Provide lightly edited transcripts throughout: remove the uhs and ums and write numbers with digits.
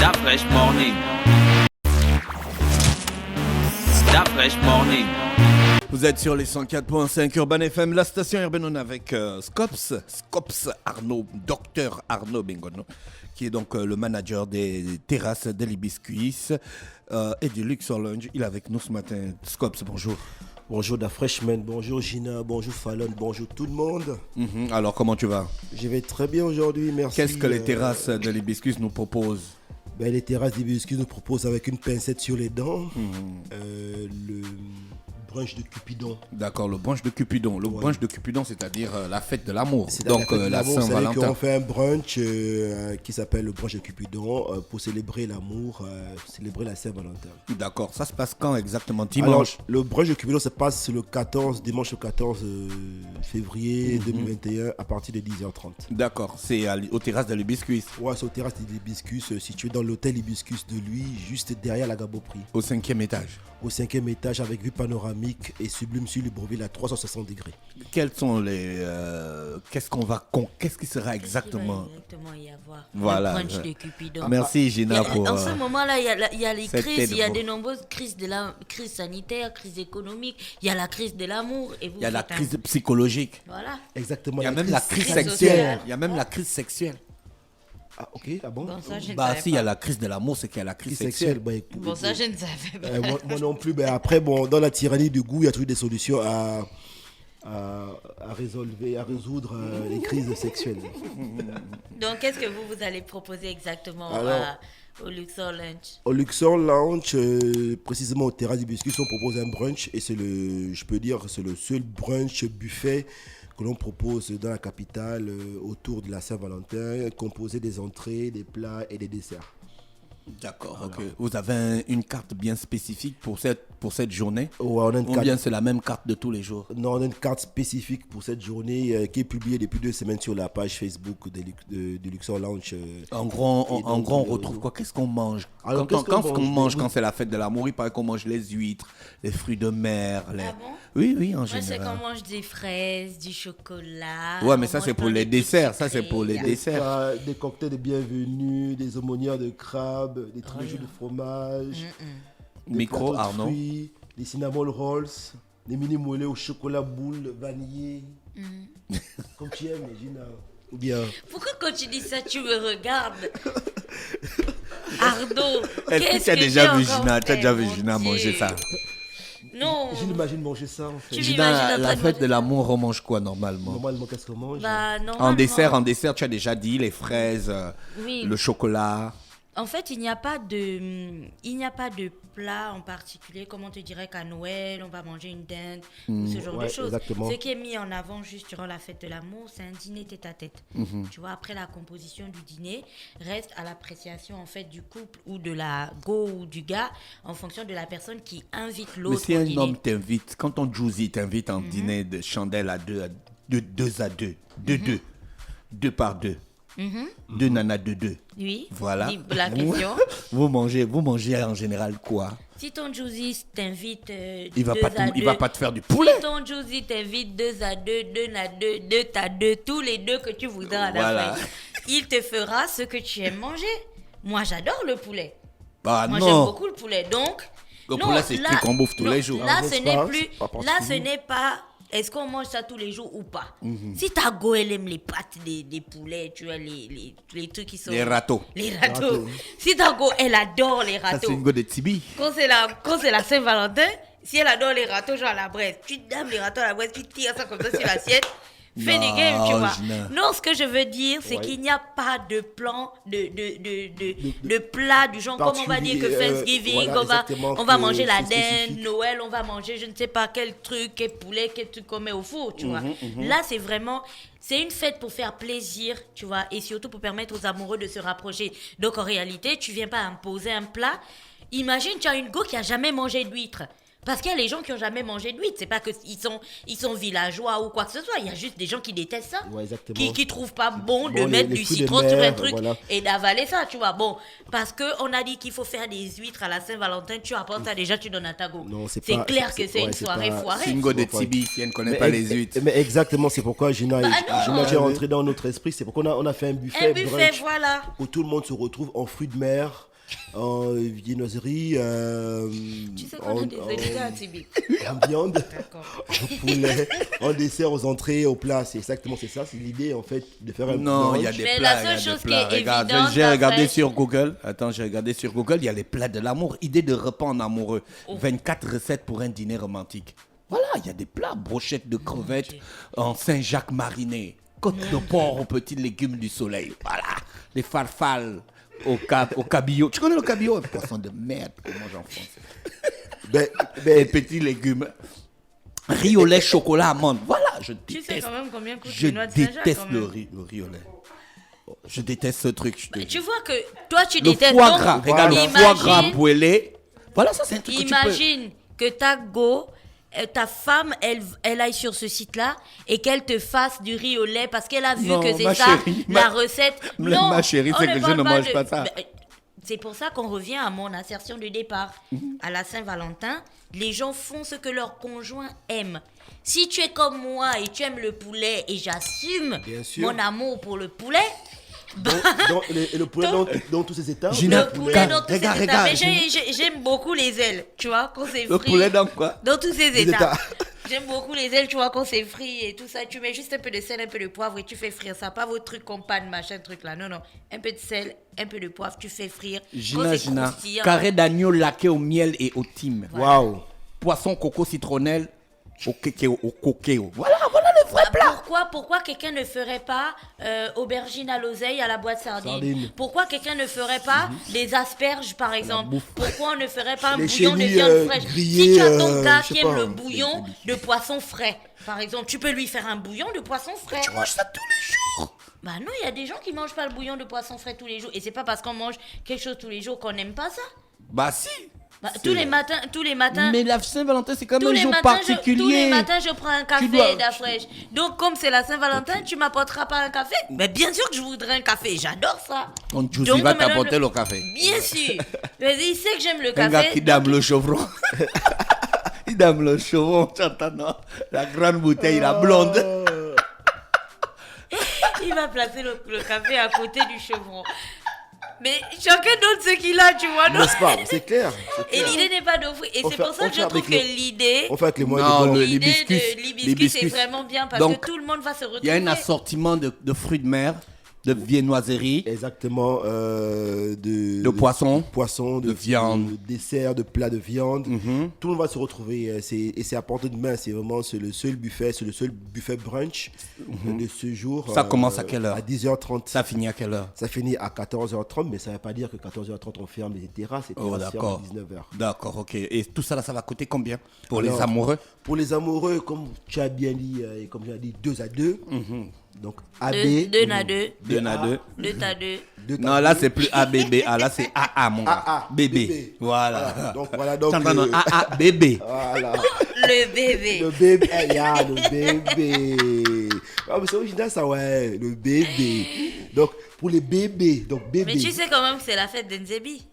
That fresh morning. That fresh morning. Vous êtes sur les 104.5 Urban FM, la station urbaine. On est avec Scops Arnaud, docteur Arnaud Bengono, qui est donc le manager des terrasses de l'Hibiscus et du Luxor Lounge. Il est avec nous ce matin. Scops, bonjour. Bonjour Da Freshman, bonjour Gina, bonjour Fallon, bonjour tout le monde. Alors, comment tu vas? Je vais très bien aujourd'hui, merci. Qu'est-ce que les terrasses de l'Hibiscus nous proposent? Les terrasses d'Hibiscus nous proposent avec une pincette sur les dents le brunch de Cupidon. D'accord, le brunch de Cupidon. Le brunch de Cupidon, c'est-à-dire la fête de l'amour. C'est donc la Saint-Valentin. On fait un brunch qui s'appelle le brunch de Cupidon pour célébrer l'amour, célébrer la Saint-Valentin. D'accord, ça se passe quand exactement? Dimanche? Alors, le brunch de Cupidon se passe dimanche le 14 février 2021 à partir de 10h30. D'accord, c'est aux terrasses de l'Hibiscus. Ouais, c'est aux terrasses de l'Hibiscus, situé dans l'hôtel Hibiscus de lui, juste derrière la Gaboprix. Au 5e étage. Au 5e étage avec vue panoramique et sublime sur Libreville à 360 degrés. Quels sont les... qu'est-ce qui sera exactement? Y avoir voilà. Le brunch de Cupidon. Merci Gina pour... En ce moment-là, il y a les crises, il y a de bon. nombreuses crises, crise sanitaire, crise économique, il y a la crise de l'amour. Et vous Il y a la faites crise psychologique. Voilà. Exactement. Il y a même la crise sociale. sexuelle. Il y a même la crise sexuelle. Ah, ok, ah bon? Bon, ça, je ne Bah savais si, il y a pas. la crise de l'amour, c'est qu'il y a la crise Crise sexuelle. sexuelle, écoute, Bon, ça, je ne savais pas. moi non plus. Après, dans la tyrannie du goût, il y a toujours des solutions à résoudre les crises sexuelles. Donc, qu'est-ce que vous allez proposer exactement Alors, au Luxor Lunch? Au Luxor Lounge, précisément au terrasse d'Hibiscus, on propose un brunch et c'est le seul brunch buffet que l'on propose dans la capitale autour de la Saint-Valentin, composé des entrées, des plats et des desserts. D'accord, ok. Vous avez une carte bien spécifique pour cette journée? Ouais, on a une Ou bien c'est la même carte de tous les jours? Non, on a une carte spécifique pour cette journée qui est publiée depuis 2 semaines sur la page Facebook du Luxor Lounge. En gros, on retrouve quoi? Qu'est-ce qu'on mange? Alors, Quand qu'est-ce qu'on mange quand c'est la fête de l'amour, il paraît qu'on mange les huîtres, les fruits de mer. Ah bon? Oui, en Moi, c'est général. qu'on mange des fraises, du chocolat. Ouais, mais on ça, mange c'est pour plein les de desserts. petits Ça, c'est pour les sucrés. desserts. Des cocktails de bienvenue, des aumônières de crabe, des tréjeux de fromage, des Micro, plateaux de Arnaud. fruits, des cinnamon rolls, des mini moelleux au chocolat boule vanillé. Comme tu aimes, Gina. Ou bien... Pourquoi quand tu dis ça, tu me regardes? Arnaud, Est-ce que qu'est-ce tu as que déjà j'ai vu encore Gina? Tu as fait, déjà vu mon Gina Dieu? manger ça? Non. Je l'imagine manger ça en fait. Tu Gina, m'imagines en train la de fête manger de l'amour, on mange quoi normalement? Normalement, qu'est-ce qu'on mange? Bah, En normalement, dessert, tu as déjà dit les fraises, oui. le chocolat. En fait, il n'y a pas de plat en particulier, comme on te dirait qu'à Noël, on va manger une dinde ou ce genre de ouais, choses. exactement. Ce qui est mis en avant juste durant la fête de l'amour, c'est un dîner tête-à-tête. Tu vois, après la composition du dîner, reste à l'appréciation en fait du couple ou de la go ou du gars en fonction de la personne qui invite Mais l'autre si au un dîner. homme t'invite, quand ton Juicy t'invite en dîner de chandelle à deux à deux par deux, deux nanas de deux. Oui, Voilà. dis la question. Vous mangez en général quoi? Si ton Josie t'invite Il va pas te faire du si poulet. ton Josie t'invite 2 à 2, 2 à 2, 2 à 2, tous les deux que tu voudras à la Voilà. fin, il te fera ce que tu aimes manger. Moi, j'adore le poulet. Bah Moi, j'aime non. beaucoup le poulet. Donc, Le poulet, c'est le truc qu'on bouffe tous les jours. Là, Non, ce c'est n'est pas- plus. c'est pas Là, ce particulier. n'est pas. Est-ce qu'on mange ça tous les jours ou pas? Si ta go, elle aime les pâtes des poulets, tu vois, les trucs qui sont. Les râteaux. Les râteaux. Si ta go, elle adore les Ça, c'est râteaux. une go de Tibi. Quand c'est la Saint-Valentin, si elle adore les râteaux, genre à la braise, tu dames les râteaux à la braise, tu tires ça comme ça sur l'assiette. Fais des Non, games, tu vois. Gina. Non, ce que je veux dire, c'est qu'il n'y a pas de plan, de plat du genre, comme on va dire que Thanksgiving, voilà, on exactement, va que manger la c'est dinde, spécifique. Noël, on va manger je ne sais pas quel truc, quel poulet, quel truc qu'on met au four, tu vois. Là, c'est vraiment, c'est une fête pour faire plaisir, tu vois, et surtout pour permettre aux amoureux de se rapprocher. Donc, en réalité, tu viens pas imposer un plat. Imagine, tu as une go qui a jamais mangé d'huître. Parce qu'il y a les gens qui n'ont jamais mangé d'huître. C'est pas qu'ils sont villageois ou quoi que ce soit. Il y a juste des gens qui détestent ça. Ouais, exactement. Qui trouvent pas bon de Bon, mettre les du fruits de citron sur un mer, truc voilà. et d'avaler ça, tu vois. Bon, parce qu'on a dit qu'il faut faire des huîtres à la Saint-Valentin. Tu apportes ça déjà, tu donnes à ta go. Non, c'est C'est pas- clair c'est- que c'est ouais, une c'est soirée pas- foirée. C'est une go de Ouais. Tibi si elle ne connaît pas les huîtres. Mais exactement, c'est pourquoi Gina non. j'ai rentré dans notre esprit. C'est pourquoi on a fait un buffet, Un buffet, brunch voilà. où tout le monde se retrouve en fruits de mer. en viennoiserie, Tu sais qu'on a des auditeurs atypiques. en viande, D'accord. en poulet, en dessert, aux entrées, au plat. C'est exactement c'est ça. C'est l'idée en fait de faire un Non, il y a brunch. des Mais plats. la il y a seule des chose qui plats. est Regarde, évidente, j'ai la regardé fraîche- sur Google. Attends, j'ai regardé sur Google. Il y a les plats de l'amour. Idée de repas en amoureux. Oh. 24 recettes pour un dîner romantique. Voilà, il y a des plats. Brochettes de crevettes en Saint-Jacques mariné. Côte de porc aux petits légumes du soleil. Voilà. Les farfales au cabillaud. Tu connais le cabillaud? Un poisson de merde. Comment j'en français. Ben, Les petits légumes. Riz au lait, chocolat, amande. Voilà, je Tu sais déteste. quand même combien coûte Je les noix de Saint-Jacques déteste quand le même. riz au lait. Je déteste ce truc. Je te Tu jure. vois que toi tu Le détestes. foie donc, gras. Regarde, le foie gras imagine- poêlé. Voilà, ça c'est un truc que tu peux. Imagine que ta go, ta femme, elle aille sur ce site-là et qu'elle te fasse du riz au lait parce qu'elle a vu Non, que c'est ma ça, chérie, la ma- recette. ma Non, chérie, on c'est que je parle ne mange de- pas ça. Mais, c'est pour ça qu'on revient à mon assertion du départ. À la Saint-Valentin, les gens font ce que leur conjoint aime. Si tu es comme moi et tu aimes le poulet et j'assume Bien sûr. mon amour pour le poulet, et le poulet dans tous ses états. Gina, le poulet dans tous ses regarde, états. Mais regarde, j'aime beaucoup les ailes, tu vois, quand c'est Le frit. poulet dans quoi? Dans tous ses Les états. états. J'aime beaucoup les ailes, tu vois, quand c'est frit et tout ça. Tu mets juste un peu de sel, un peu de poivre et tu fais frire ça. Pas vos trucs qu'on panne, machin, truc là. Non, non. Un peu de sel, un peu de poivre, tu fais frire. Quand c'est Gina. croustillant, Carré d'agneau laqué au miel et au thym. Waouh. Poisson coco citronnelle au kékéo, au coquéo. Voilà le vrai plat. Pourquoi quelqu'un ne ferait pas aubergine à l'oseille à la boîte sardine? Sardine. Pourquoi quelqu'un ne ferait pas des asperges, par exemple? Pourquoi on ne ferait pas un Les bouillon de chenilles, viande fraîche? grillées, Si tu as ton gars je sais qui aime pas. le bouillon de poisson frais, par exemple, tu peux lui faire un bouillon de poisson frais. Tu manges ça tous les jours. Bah non, il y a des gens qui mangent pas le bouillon de poisson frais tous les jours. Et c'est pas parce qu'on mange quelque chose tous les jours qu'on n'aime pas ça. Bah si. Bah, C'est- tous les matins. Mais la Saint-Valentin, c'est quand Tous même un les, jour matins, particulier. tous les matins, je prends un café dois- d'afresh. Donc, comme c'est la Saint-Valentin, tu m'apporteras pas un café? Mais bien sûr que je voudrais un café. J'adore ça. Quand Juicy Donc, va madame t'apporter le café. Bien sûr. Mais il sait que j'aime le Un gars café. qui dame le chevron. Il dame le chevron, tu entends, non? La grande bouteille, la blonde. Il va placer le café à côté du chevron. Mais chacun donne ce qu'il a, tu vois. Non? N'est-ce pas? C'est clair. Et l'idée n'est pas d'offrir. Et On c'est fait- pour ça on que fait je trouve avec que le- l'idée. On fait avec les moyens Non, de bord. le- L'idée l'hibiscus, de l'hibiscus, l'hibiscus. c'est vraiment bien parce Donc, que tout le monde va se retrouver. Il y a un assortiment de fruits de mer, de viennoiserie, Exactement. de poissons. poisson, de viande. de dessert, de plats de viande. Mhm. Tout le monde va se retrouver. Et c'est à portée de main. C'est vraiment le seul buffet brunch de ce jour. Ça commence à quelle heure? À 10h30. Ça finit à quelle heure? Ça finit à 14h30, mais ça ne veut pas dire que 14h30 on ferme les terrasses. Les Oh, terrasses d'accord. ferment à 19h. D'accord, ok. Et tout ça, là, ça va coûter combien pour les Alors, amoureux? Pour les amoureux, comme tu as bien dit, et comme tu as dit, 2 à 2. Donc AB. Deux à deux. 2 à 2. Deux à deux. Non, là, c'est plus ABBA. Là, c'est AA, mon gars. AA, bébé. bébé. Voilà. Voilà, donc, T'entends, non? AA, bébé. Voilà. Le bébé. Le bébé, le bébé. Ah, mais c'est original ça, ouais, le bébé. Donc, pour les bébés, donc bébé. Mais tu sais quand même que c'est la fête d'Nzebi.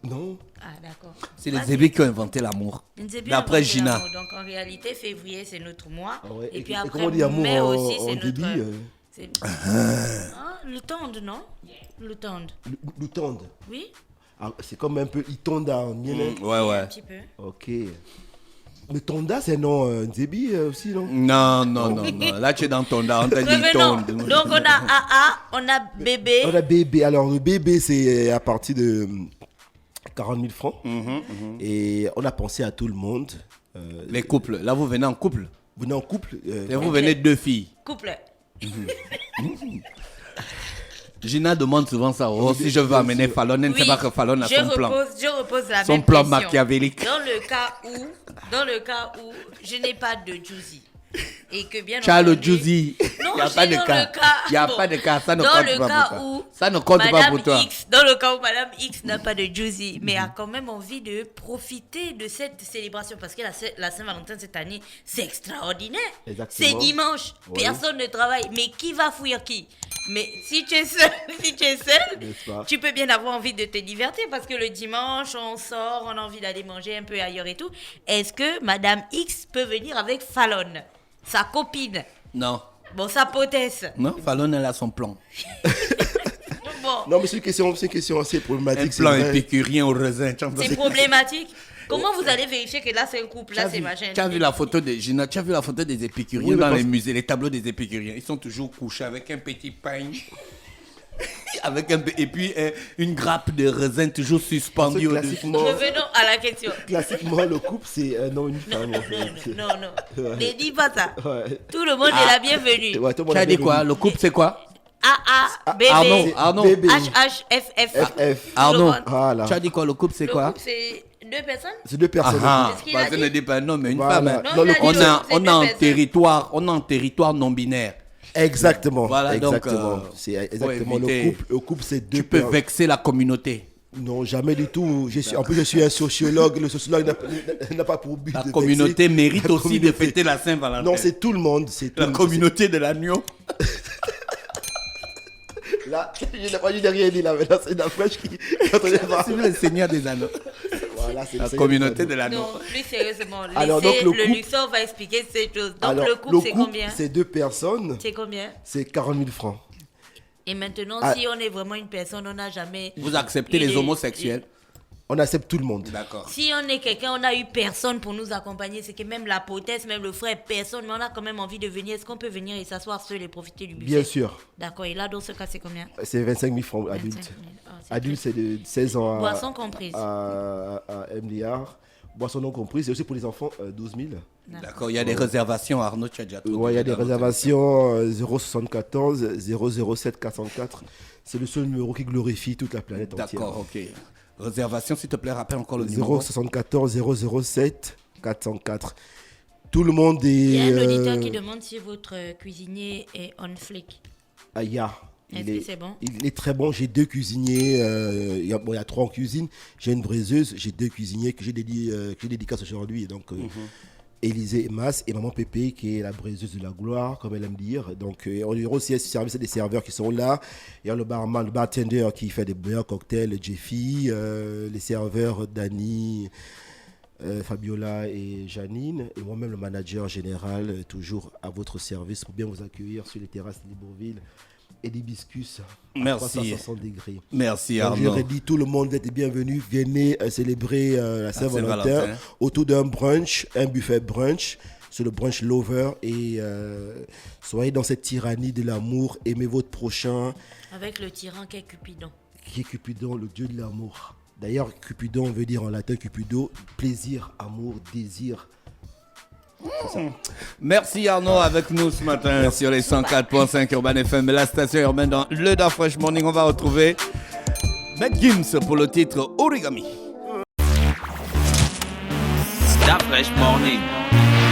Non, Ah, d'accord. C'est les Vas-y. zébés qui ont inventé l'amour. Nzebi D'après a inventé Gina. l'amour. Donc en réalité, février, c'est notre mois. Ah ouais, Et puis et après, comment on dit amour mai en- aussi, en c'est notre. débit, c'est- Ah, le tendre, non? Le tendre. le tendre. Oui? Ah, c'est comme un peu, il tonde en miel. Ouais, Un ouais. petit peu. Ok. Le tonda, c'est non, Nzebi aussi, non? Non, non, non, non. Là, tu es dans ton on t'a dit Revenons. ton. Donc on a AA, on a bébé. On a bébé. Alors, le bébé, c'est à partir de 40 000 francs. Et on a pensé à tout le monde. Les couples. Là, vous venez en couple. Vous venez en couple. Et vous venez deux filles. Couple. Gina demande souvent ça. Oh, si je veux amener Fallon, elle ne sait pas que Fallon a son plan. Je repose la Son même plan question. machiavélique. Dans le cas où je n'ai pas de Juicy. Et que bien Tu as le entendu- Juicy. Non, Il n'y a je pas dis de dans cas. le cas- Il n'y a bon, pas de cas. Ça ne dans compte le pas cas pour toi. où Ça ne compte pas Madame pour toi. X, dans le cas où Madame X n'a pas de Juicy, mais a quand même envie de profiter de cette célébration parce que la Saint-Valentin cette année, c'est extraordinaire. Exactement. C'est dimanche, Oui. personne ne travaille, mais qui va fouiller qui? Mais si tu es seul, N'est-ce pas? tu peux bien avoir envie de te divertir parce que le dimanche, on sort, on a envie d'aller manger un peu ailleurs et tout. Est-ce que Madame X peut venir avec Fallon, sa copine? Non. Bon, sa potesse. Non, Fallon, elle a son plan. Bon, bon. Non, mais c'est une question assez Un problématique. plan c'est vrai. épicurien au raisin. C'est problématique. Comment vous allez vérifier que là c'est un couple, là c'est machin? Tu as vu la photo des Gina, tu as vu la photo des épicuriens Oui, mais dans les parce- musées, les tableaux des épicuriens. Ils sont toujours couchés avec un petit pain. Avec et puis une grappe de raisin toujours suspendue Parce que au-dessus. classiquement, Revenons à la question. classiquement, le couple, c'est un homme et une femme. en fait. Non, non. Ne dis pas ça. Ouais. Tout le monde est la bienvenue. Ouais, tout le monde Tu as a dit bien quoi? vu. Le couple c'est quoi? A, B, Arnaud, B. Arnaud. Bébé. HHFF. FF. Arnaud, Voilà. tu as dit quoi? Le couple c'est Le quoi? couple, c'est 2 personnes? C'est deux personnes. Ah, C'est ce qu'il a parce que dit. ne dis pas un homme mais une Voilà. femme. hein. Non, il a dit On le a, couple, c'est on a deux un personnes. territoire, on a un territoire non binaire. Exactement. Voilà, donc, exactement. C'est exactement éviter- le couple, c'est deux Tu peux personnes. vexer la communauté. Non, jamais du tout. En plus, je suis un sociologue. Le sociologue n'a pas pour but La de communauté vexer. mérite La aussi de communauté. fêter la Saint-Valentin. Non, c'est tout le monde. C'est tout la le monde. communauté de l'agneau. Là, je n'ai rien dit là, mais là, c'est la fraîche qui. Quand on est pas- C'est le Seigneur des Anneaux. Voilà, c'est La c'est- communauté de l'agneau. Non, plus sérieusement. Alors, Laissez donc, le le couple- Luxor va expliquer ces choses. Donc Alors, le couple, c'est combien? c'est deux personnes. C'est combien? C'est 40 000 francs. Et maintenant, Ah. si on est vraiment une personne, on n'a jamais. Vous acceptez Il les est- homosexuels? On accepte tout le monde. D'accord. Si on est quelqu'un, on n'a eu personne pour nous accompagner. C'est que même la potesse, même le frère, personne. Mais on a quand même envie de venir. Est-ce qu'on peut venir et s'asseoir seul et profiter du buffet? Bien sûr. D'accord. Et là, dans ce cas, c'est combien? C'est 25 000 francs 25 adulte. 000. Ah, c'est Adulte, plus. c'est de 16 ans Boisson comprise. à MDR. Boisson non comprise. Et aussi pour les enfants, 12 000. D'accord, il y a des réservations, Arnaud, tu as déjà tout Ouais, il y a dit des dans notre réservations 074 007 404. C'est le seul numéro qui glorifie toute la planète émission. entière. D'accord, ok. Réservation, s'il te plaît, rappelle encore le numéro. 074 007 404. Tout le monde est. Il y a un auditeur qui demande si votre cuisinier est on flick. Aya. Est-ce que c'est bon? Il est très bon. J'ai deux cuisiniers. Il y a trois en cuisine. J'ai une braiseuse. J'ai deux cuisiniers que j'ai dédicace aujourd'hui. Donc, Élisée Mas et Maman Pépé, qui est la braiseuse de la gloire, comme elle aime dire. Donc, on y aura aussi un service des serveurs qui sont là. Il y a le barman, le bartender qui fait des meilleurs cocktails, Jeffy, les serveurs Dani, Fabiola et Janine, et moi-même le manager général, toujours à votre service pour bien vous accueillir sur les terrasses de Libreville et d'Hibiscus à Merci. 360 degrés. Merci, Donc, Arnaud. j'aurais dit tout le monde est bienvenu, venez célébrer la Saint-Valentin Saint-Valentin. autour d'un brunch, un buffet brunch. C'est le brunch Lover et soyez dans cette tyrannie de l'amour, aimez votre prochain, Avec le tyran qui est Cupidon. qui est Cupidon, le dieu de l'amour. D'ailleurs, Cupidon veut dire en latin Cupido, plaisir, amour, désir. Merci Arnaud avec nous ce matin sur les 104.5 Urban FM, la station urbaine dans le Da Fresh Morning. On va retrouver Matt Gims pour le titre Origami. Da Fresh Morning.